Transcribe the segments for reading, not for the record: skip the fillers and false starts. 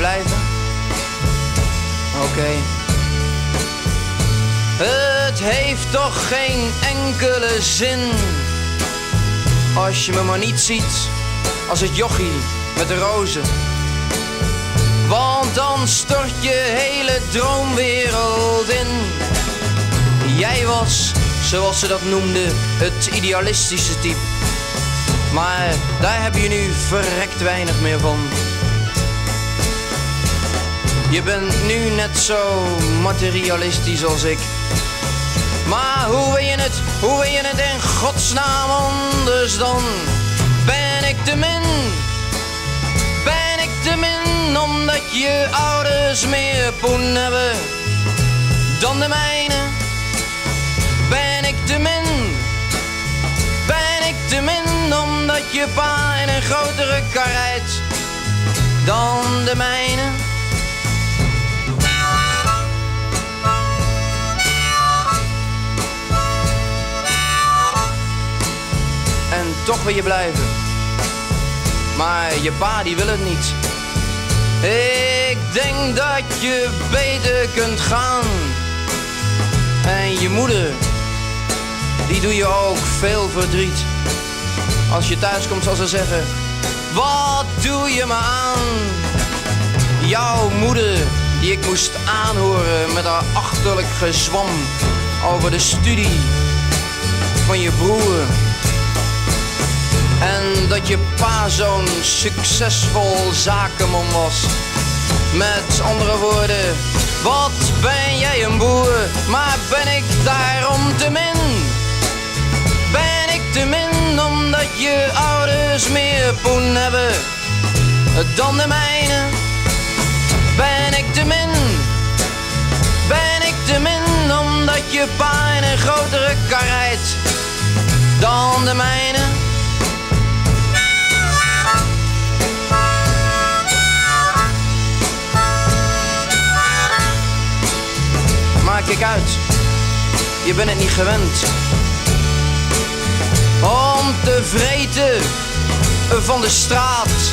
blijven? Oké. Het heeft toch geen enkele zin als je me maar niet ziet als het jochie met de rozen. Want dan stort je hele droomwereld in. Jij was, zoals ze dat noemden, het idealistische type. Maar daar heb je nu verrekt weinig meer van. Je bent nu net zo materialistisch als ik. Maar hoe wil je het in godsnaam anders dan? Ben ik te min? Ben ik te min omdat je ouders meer poen hebben dan de mijne? Ben ik te min? Ben ik te min omdat je pa in een grotere kar rijdt dan de mijne? En toch wil je blijven. Maar je pa die wil het niet. Ik denk dat je beter kunt gaan. En je moeder, die doe je ook veel verdriet. Als je thuis komt zal ze zeggen: wat doe je me aan? Jouw moeder, die ik moest aanhoren met haar achterlijk gezwam over de studie van je broer. En dat je pa zo'n succesvol zakenman was. Met andere woorden, wat ben jij een boer, maar ben ik daarom te min? Ben ik te min omdat je ouders meer poen hebben dan de mijne? Ben ik te min? Ben ik te min omdat je pa in een grotere kar rijdt dan de mijne? Maar kijk uit, je bent het niet gewend om te vreten van de straat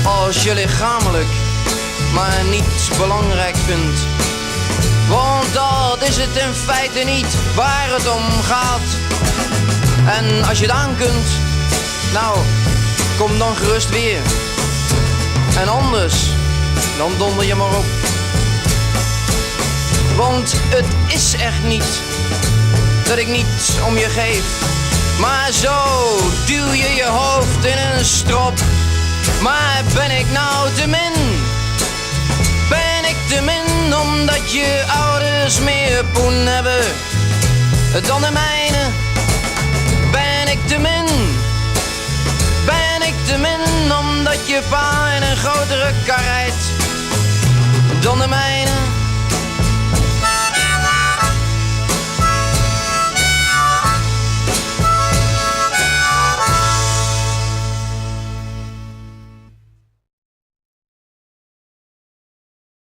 als je lichamelijk maar niet belangrijk vindt. Want dat is het in feite niet waar het om gaat. En als je het aan kunt, nou, kom dan gerust weer. En anders, dan donder je maar op. Want het is echt niet dat ik niets om je geef. Maar zo duw je je hoofd in een strop. Maar ben ik nou te min? Ben ik te min omdat je ouders meer poen hebben dan de mijne? Ben ik te min? Ben ik te min omdat je pa in een grotere kar rijdt dan de mijne?